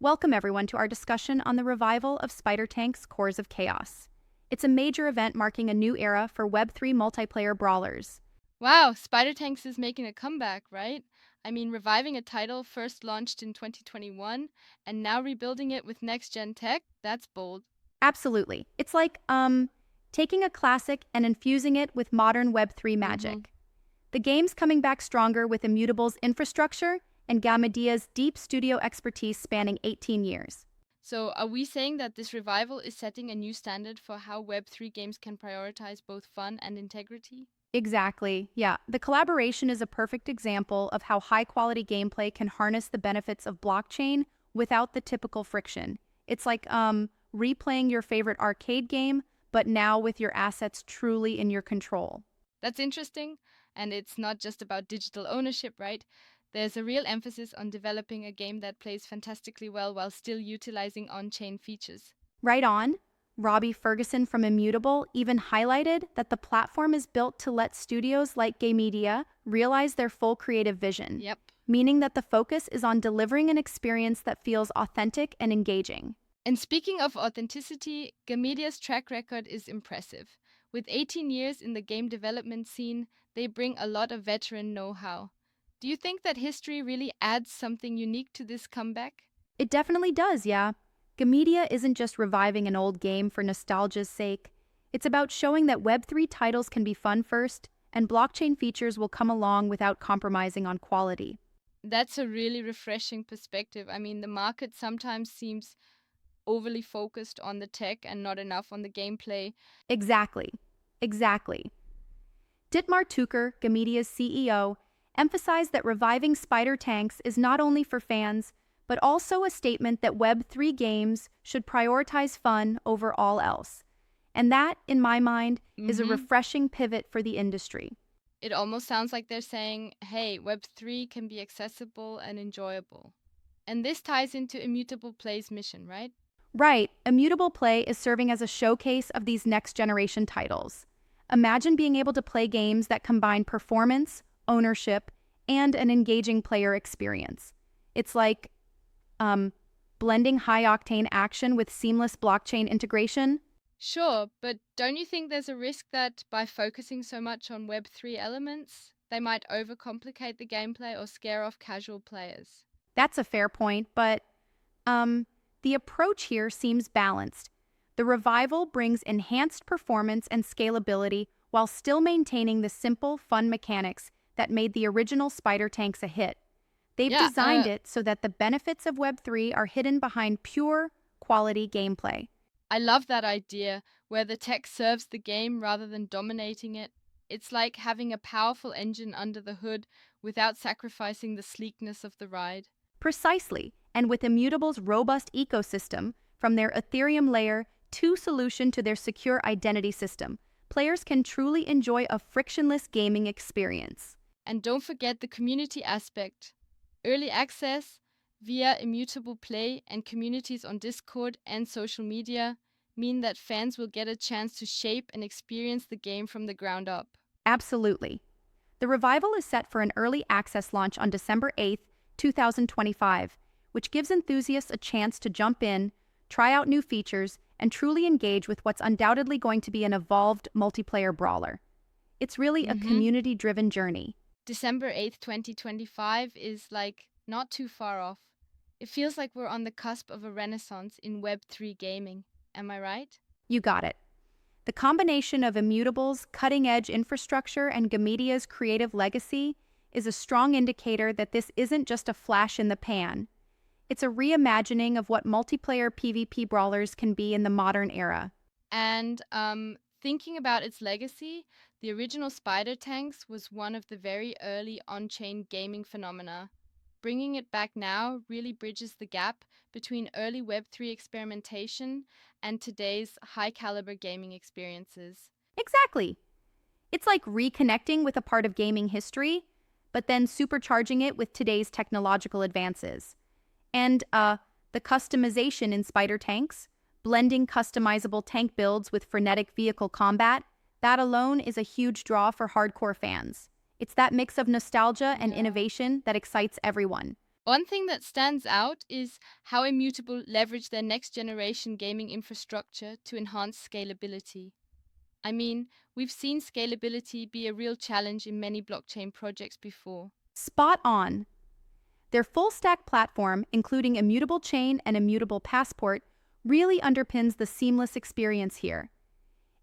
Welcome everyone to our discussion on the revival of Spider-Tank's Cores of Chaos. It's a major event marking a new era for Web3 multiplayer brawlers. Wow, Spider Tanks is making a comeback, right? I mean, reviving a title first launched in 2021 and now rebuilding it with next gen tech? That's bold. Absolutely. It's like, taking a classic and infusing it with modern Web3 hmm magic. The game's coming back stronger with Immutable's infrastructure and Gamadia's deep studio expertise spanning 18 years. So, are we saying that this revival is setting a new standard for how Web3 games can prioritize both fun and integrity? Exactly. Yeah. The collaboration is a perfect example of how high quality gameplay can harness the benefits of blockchain without the typical friction. It's like replaying your favorite arcade game, but now with your assets truly in your control. That's interesting. And it's not just about digital ownership, right? There's a real emphasis on developing a game that plays fantastically well while still utilizing on chain features. Right on. Robbie Ferguson from Immutable even highlighted that the platform is built to let studios like Gay Media realize their full creative vision, Yep. meaning that the focus is on delivering an experience that feels authentic and engaging. And speaking of authenticity, Gamedia's track record is impressive. With 18 years in the game development scene, they bring a lot of veteran know how. Do you think that history really adds something unique to this comeback? It definitely does, yeah. Gamedia isn't just reviving an old game for nostalgia's sake. It's about showing that Web3 titles can be fun first, and blockchain features will come along without compromising on quality. That's a really refreshing perspective. I mean, the market sometimes seems overly focused on the tech and not enough on the gameplay. Exactly. Exactly. Dietmar Tucher, Gamedia's CEO, emphasized that reviving Spider Tanks is not only for fans, but also a statement that Web3 games should prioritize fun over all else. And that, in my mind, is a hmm refreshing pivot for the industry. It almost sounds like they're saying, hey, Web3 can be accessible and enjoyable. And this ties into Immutable Play's mission, right? Right, Immutable Play is serving as a showcase of these next generation titles. Imagine being able to play games that combine performance, ownership, and an engaging player experience. It's like um, blending high octane action with seamless blockchain integration. Sure, but don't you think there's a risk that by focusing so much on Web3 elements, they might overcomplicate the gameplay or scare off casual players? That's a fair point, but um, the approach here seems balanced. The revival brings enhanced performance and scalability while still maintaining the simple, fun mechanics that made the original Spider Tanks a hit. They've Yeah, designed it so that the benefits of Web3 are hidden behind pure, quality gameplay. I love that idea where the tech serves the game rather than dominating it. It's like having a powerful engine under the hood without sacrificing the sleekness of the ride. Precisely, and with Immutable's robust ecosystem, from their Ethereum layer to solution to their secure identity system, players can truly enjoy a frictionless gaming experience. And don't forget the community aspect. Early access via Immutable Play and communities on Discord and social media mean that fans will get a chance to shape and experience the game from the ground up. Absolutely. The revival is set for an early access launch on December 8th, 2025, which gives enthusiasts a chance to jump in, try out new features, and truly engage with what's undoubtedly going to be an evolved multiplayer brawler. It's really a hmm community driven journey. December 8th, 2025 is like not too far off. It feels like we're on the cusp of a renaissance in Web3 gaming. Am I right? You got it. The combination of Immutable's cutting edge infrastructure and Gamedia's creative legacy is a strong indicator that this isn't just a flash in the pan. It's a reimagining of what multiplayer PvP brawlers can be in the modern era. And thinking about its legacy, the original Spider Tanks was one of the very early on chain gaming phenomena. Bringing it back now really bridges the gap between early Web3 experimentation and today's high caliber gaming experiences. Exactly. It's like reconnecting with a part of gaming history, but then supercharging it with today's technological advances. And the customization in Spider Tanks, blending customizable tank builds with frenetic vehicle combat, that alone is a huge draw for hardcore fans. It's that mix of nostalgia and Yeah. innovation that excites everyone. One thing that stands out is how Immutable leveraged their next generation gaming infrastructure to enhance scalability. I mean, we've seen scalability be a real challenge in many blockchain projects before. Spot on. Their full stack platform, including Immutable Chain and Immutable Passport, really underpins the seamless experience here.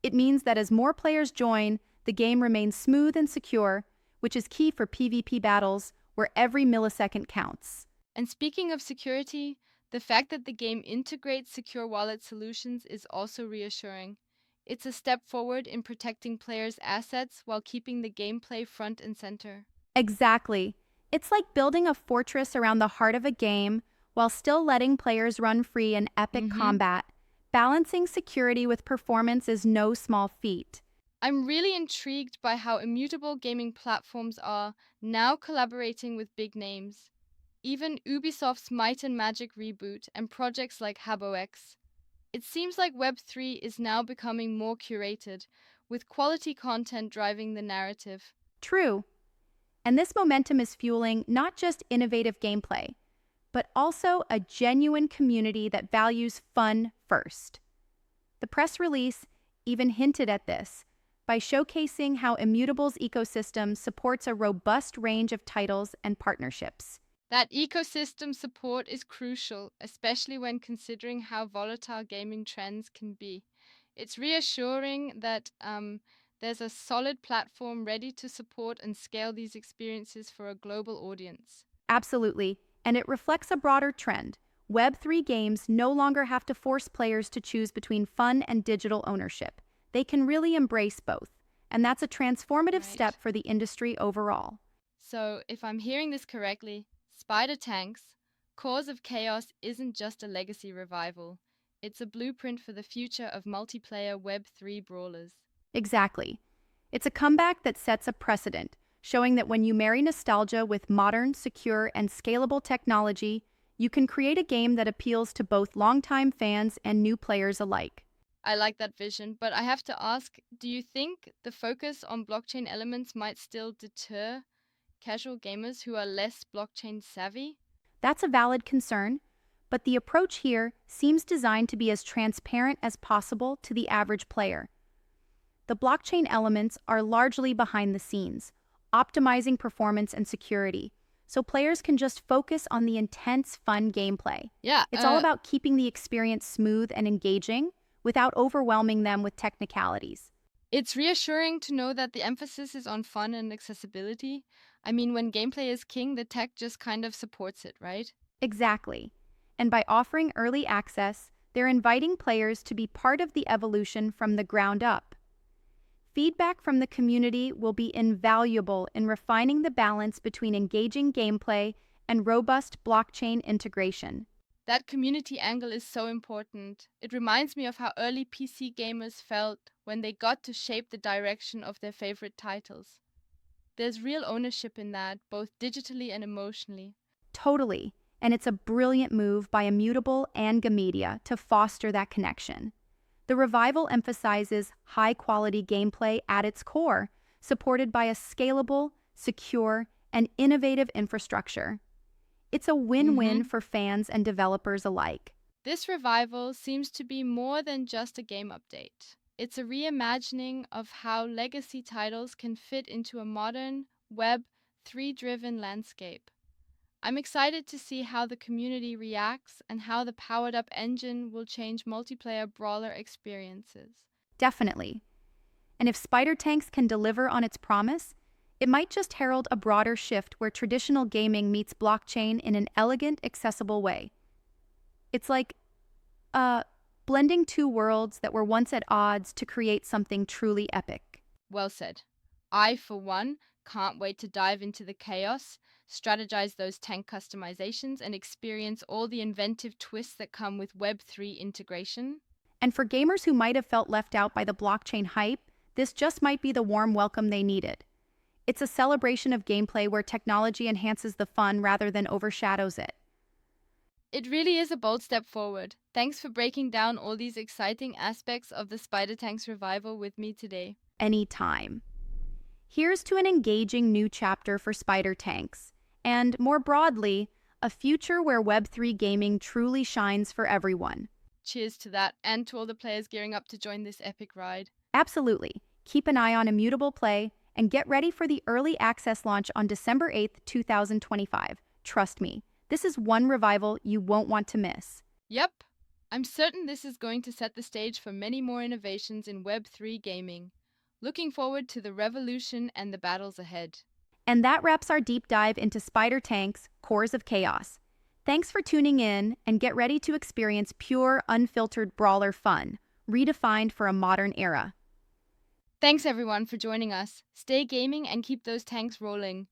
It means that as more players join, the game remains smooth and secure, which is key for PvP battles where every millisecond counts. And speaking of security, the fact that the game integrates secure wallet solutions is also reassuring. It's a step forward in protecting players' assets while keeping the gameplay front and center. Exactly. It's like building a fortress around the heart of a game while still letting players run free in epic hmm combat. Balancing security with performance is no small feat. I'm really intrigued by how immutable gaming platforms are now collaborating with big names. Even Ubisoft's Might and Magic reboot and projects like HaboX. It seems like Web3 is now becoming more curated, with quality content driving the narrative. True. And this momentum is fueling not just innovative gameplay, but also a genuine community that values fun first. The press release even hinted at this by showcasing how Immutable's ecosystem supports a robust range of titles and partnerships. That ecosystem support is crucial, especially when considering how volatile gaming trends can be. It's reassuring that there's a solid platform ready to support and scale these experiences for a global audience. Absolutely, and it reflects a broader trend. Web3 games no longer have to force players to choose between fun and digital ownership. They can really embrace both, and that's a transformative step Right. for the industry overall. So, if I'm hearing this correctly, Spider Tanks, Cause of Chaos isn't just a legacy revival, it's a blueprint for the future of multiplayer Web3 brawlers. Exactly. It's a comeback that sets a precedent, showing that when you marry nostalgia with modern, secure, and scalable technology, you can create a game that appeals to both longtime fans and new players alike. I like that vision, but I have to ask, do you think the focus on blockchain elements might still deter casual gamers who are less blockchain savvy? That's a valid concern, but the approach here seems designed to be as transparent as possible to the average player. The blockchain elements are largely behind the scenes, optimizing performance and security, so players can just focus on the intense, fun gameplay. Yeah, It's all about keeping the experience smooth and engaging without overwhelming them with technicalities. it's reassuring to know that the emphasis is on fun and accessibility. I mean, when gameplay is king, the tech just kind of supports it, right? Exactly. And by offering early access, they're inviting players to be part of the evolution from the ground up. Feedback from the community will be invaluable in refining the balance between engaging gameplay and robust blockchain integration. That community angle is so important. It reminds me of how early PC gamers felt when they got to shape the direction of their favorite titles. There's real ownership in that, both digitally and emotionally. Totally. And it's a brilliant move by Immutable and Gamedia to foster that connection. The revival emphasizes high-quality gameplay at its core, supported by a scalable, secure, and innovative infrastructure. It's a win-win hmm for fans and developers alike. This revival seems to be more than just a game update. It's a reimagining of how legacy titles can fit into a modern, Web 3 driven landscape. I'm excited to see how the community reacts and how the powered up engine will change multiplayer brawler experiences. Definitely. And if Spider Tanks can deliver on its promise, it might just herald a broader shift where traditional gaming meets blockchain in an elegant, accessible way. It's like, blending two worlds that were once at odds to create something truly epic. Well said. I, for one, can't wait to dive into the chaos, strategize those tank customizations, and experience all the inventive twists that come with Web3 integration. And for gamers who might have felt left out by the blockchain hype, this just might be the warm welcome they needed. It's a celebration of gameplay where technology enhances the fun rather than overshadows it. It really is a bold step forward. Thanks for breaking down all these exciting aspects of the Spider Tanks revival with me today. Anytime. Here's to an engaging new chapter for Spider Tanks, and more broadly, a future where Web3 gaming truly shines for everyone. Cheers to that, and to all the players gearing up to join this epic ride. Absolutely. Keep an eye on Immutable Play and get ready for the early access launch on December 8th, 2025. Trust me, this is one revival you won't want to miss. Yep, I'm certain this is going to set the stage for many more innovations in Web3 gaming. Looking forward to the revolution and the battles ahead. And that wraps our deep dive into Spider Tank's Cores of Chaos. Thanks for tuning in, and get ready to experience pure, unfiltered brawler fun, redefined for a modern era. Thanks everyone for joining us. Stay gaming and keep those tanks rolling.